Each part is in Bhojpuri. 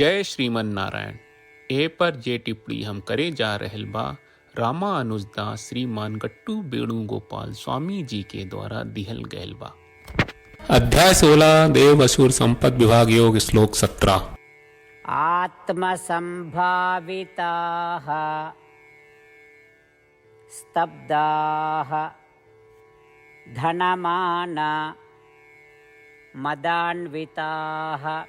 जय श्रीमन नारायण। ए पर जे टिप्पणी हम करे जा रहल बा रामा अनुजदास श्रीमान गट्टू वेणुगोपाल स्वामी जी के द्वारा दिहल गयल बा। अध्याय 16 देव असुर संपद विभाग योग श्लोक 17। आत्मसंभाविताः स्तब्धाः धनमान मदान्विताः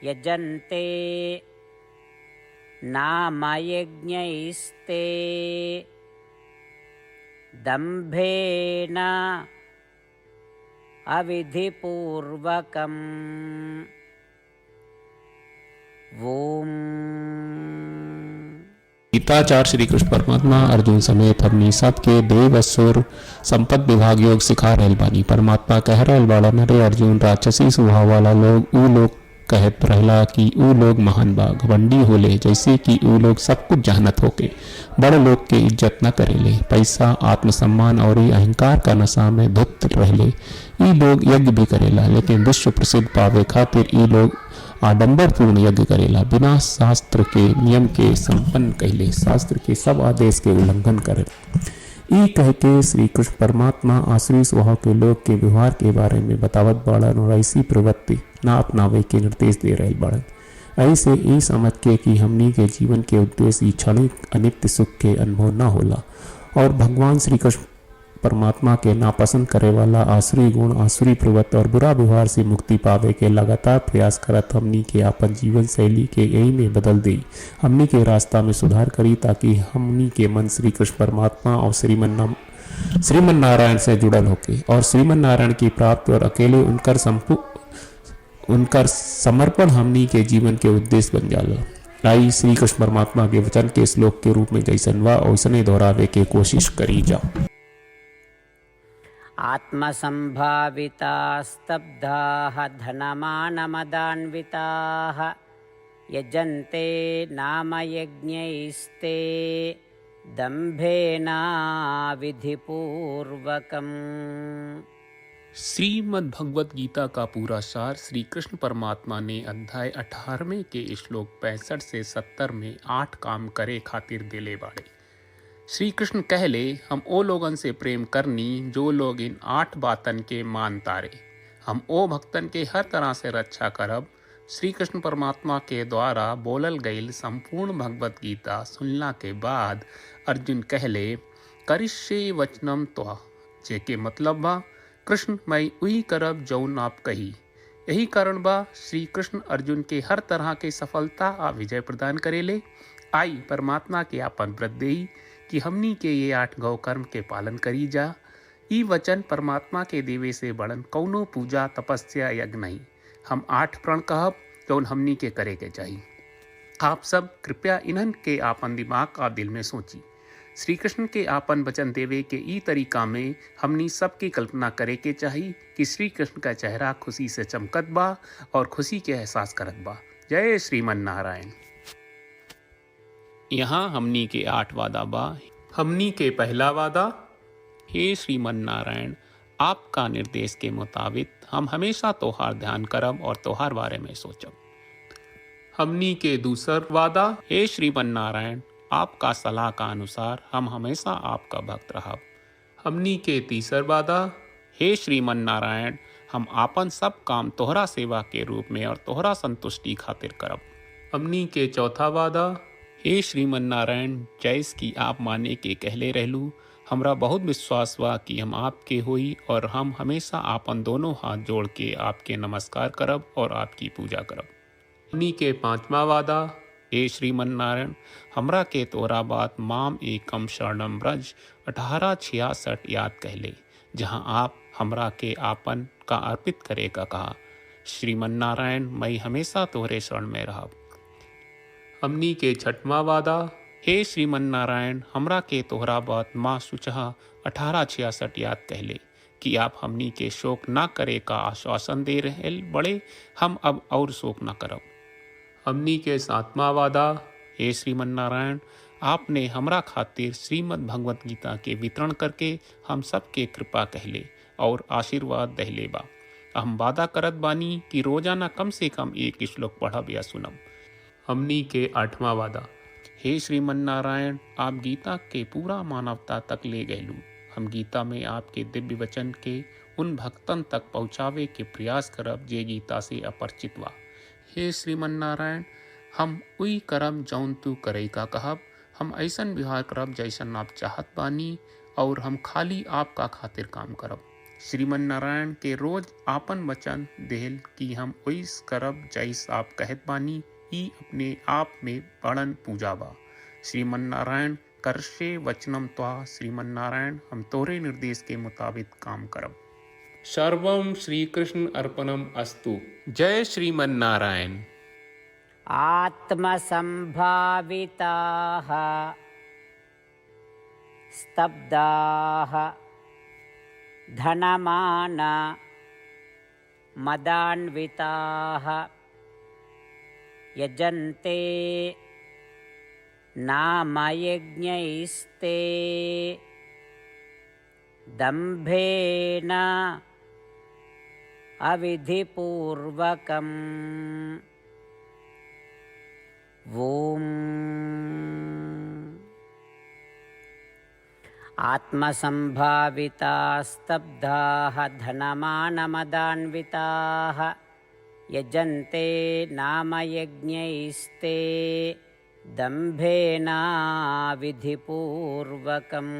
यजन्ते नामयज्ञैस्ते दम्भेन अविधिपूर्वकम्। ओम। गीताचार्य श्री कृष्ण परमात्मा अर्जुन समेत हमनी सबके देव असुर संपद विभाग योग सिखा रहल बानी। परमात्मा कह रहल बाड़ा नरे अर्जुन राक्षसी स्वभाव वाला लोग ऊ लोग कहत रहला कि ऊ लोग महान बा घमंडी होले, जैसे कि ऊ लोग सब कुछ जानत होके बड़े लोग के इज्जत न करेले, पैसा आत्मसम्मान और अहंकार का नशा में धुत रहले। ई लोग यज्ञ भी करेला लेकिन विश्व प्रसिद्ध पावे खातिर ई लोग आडंबर पूर्ण यज्ञ करेला, बिना शास्त्र के नियम के संपन्न कहले, शास्त्र के सब आदेश के उल्लंघन करे। ई कह के श्री कृष्ण परमात्मा आसुरी स्वभाव के लोग के व्यवहार के बारे में बतावत बाड़न और ऐसी प्रवृत्ति ना अपनावे के निर्देश दे रहे बाड़न। ऐसे ई समझ के कि हमनी के जीवन के उद्देश्य ई क्षणिक अनित्य सुख के अनुभव न होला और भगवान श्री कृष्ण परमात्मा के नापसंद करे वाला आसुरी गुण, आसुरी प्रवृत्ति और बुरा व्यवहार से मुक्ति पावे के लगातार प्रयास करत हमनी के अपन जीवन शैली के यही में बदल दी, हमनी के रास्ता में सुधार करी, ताकि हमनी के मन श्री कृष्ण परमात्मा और श्रीमन नारायण से जुड़ल होके और श्रीमन नारायण की प्राप्ति और अकेले उनकर समर्पण हमनी के जीवन के उद्देश्य बन जाला। आई श्री कृष्ण परमात्मा के वचन के श्लोक के रूप में जैसन वा वैसने दोहरावे के कोशिश करी जा। आत्मसंभाविताः स्तब्धाः धनमानमदान्विताः यजन्ते नामयज्ञैस्ते दम्भेन विधिपूर्वकम्। श्रीमद् भगवत गीता का पूरा सार श्री कृष्ण परमात्मा ने अध्याय 18वें के श्लोक 65 से 70 में 8 काम करे खातिर दिले बाड़े। श्री कृष्ण कहले हम ओ लोगन से प्रेम करनी जो लोग इन 8 बातन के मान तारे, हम ओ भक्तन के हर तरह से रक्षा करब। श्री कृष्ण परमात्मा के द्वारा बोलल गईल संपूर्ण भगवत गीता सुनला के बाद अर्जुन कहले करिष्ये वचनम त्वा, जेके मतलब बा कृष्ण मैं उही करब जौन आप कही। यही कारण बा श्री कृष्ण अर्जुन के हर तरह के सफलता आ विजय प्रदान करेले। आई परमात्मा के आपन व्रत देई कि हमनी के ये 8 गौ कर्म के पालन करी जा। ई वचन परमात्मा के देवे से बड़न कौनो पूजा तपस्या यज्ञ नहीं। हम 8 प्रण कहब जौन हमनी के करे के चाहिए। आप सब कृपया इन्हन के आपन दिमाग और दिल में सोची। श्री कृष्ण के आपन वचन देवे के ई तरीका में हमनी सबकी कल्पना करे के चाहिए कि श्री कृष्ण का चेहरा खुशी से चमकत बा और खुशी के एहसास करत बा। जय श्रीमन नारायण। यहाँ हमनी के 8 वादा बा। हमनी के पहला वादा, हे श्रीमन नारायण आपका निर्देश के मुताबिक हम हमेशा तोहार ध्यान करब और तोहार बारे में सोचब। हमनी के दूसर वादा, हे श्रीमन नारायण आपका सलाह का अनुसार हम हमेशा आपका भक्त रहब। हमनी के तीसर वादा, हे श्रीमन नारायण हम आपन सब काम तोहरा सेवा के रूप में और तोहरा संतुष्टि खातिर करब। हमनी के चौथा वादा, हे श्रीमन नारायण जैस की आप माने के कहले रहलू, हमरा बहुत विश्वास बा कि हम आपके होई और हम हमेशा आपन दोनों हाथ जोड़ के आपके नमस्कार करब और आपकी पूजा करब। हमनी के पांचवा वादा, हे श्रीमन नारायण हमरा के तोरा बात माम एकम शरणम ब्रज 1866 याद कहले, जहां आप हमरा के आपन का अर्पित करे का कहा। श्रीमन नारायण मैं हमेशा तोहरे शरण में रहब। हमनी के छठवां वादा, हे श्रीमन नारायण हमरा के तोहरा बात माँ सुचहा 1866 याद कहले कि आप हमनी के शोक ना करे का आश्वासन दे रहे बड़े, हम अब और शोक ना करब। हमनी के 7वां वादा, हे श्रीमन नारायण आपने हमरा खातिर श्रीमद् भगवत गीता के वितरण करके हम सब के कृपा कहले और आशीर्वाद दहले बा। हम वादा करत बानी कि रोजाना कम से कम एक श्लोक पढ़ब या सुनब। हमनी के 8वां वादा। हे श्रीमन नारायण, आप गीता के पूरा मानवता तक ले गयलू। हम गीता में आपके दिव्य वचन के उन भक्तन तक पहुँचावे के प्रयास करब जे गीता से अपरिचित बा। हे श्रीमन नारायण, हम उई करब जौन तू करे का कहब। हम ऐसन व्यवहार करब जैसन आप चाहत बानी और हम खाली आपका खातिर काम करब। श्रीमन नारायण के रोज आपन वचन देहल कि हम ओइस करब जैस आप कहत बानी। ई अपने आप में बड़न पूजा बा। श्रीमन नारायण करशे वचनम त्वा। श्रीमन नारायण, हम तोरे निर्देश के मुताबिक काम करब। सर्वम श्री कृष्ण अर्पणम अस्तु। जय श्रीमन नारायण। आत्मसम्भाविताः स्तब्धाः धनमान मदान्विताः यजन्ते नामयज्ञैस्ते दम्भेन अविधिपूर्वकम्। ॐ आत्मसम्भाविताः स्तब्धाः धनमानमदान्विताः यजन्ते नामयज्ञैस्ते दम्भेन विधिपूर्वकम्।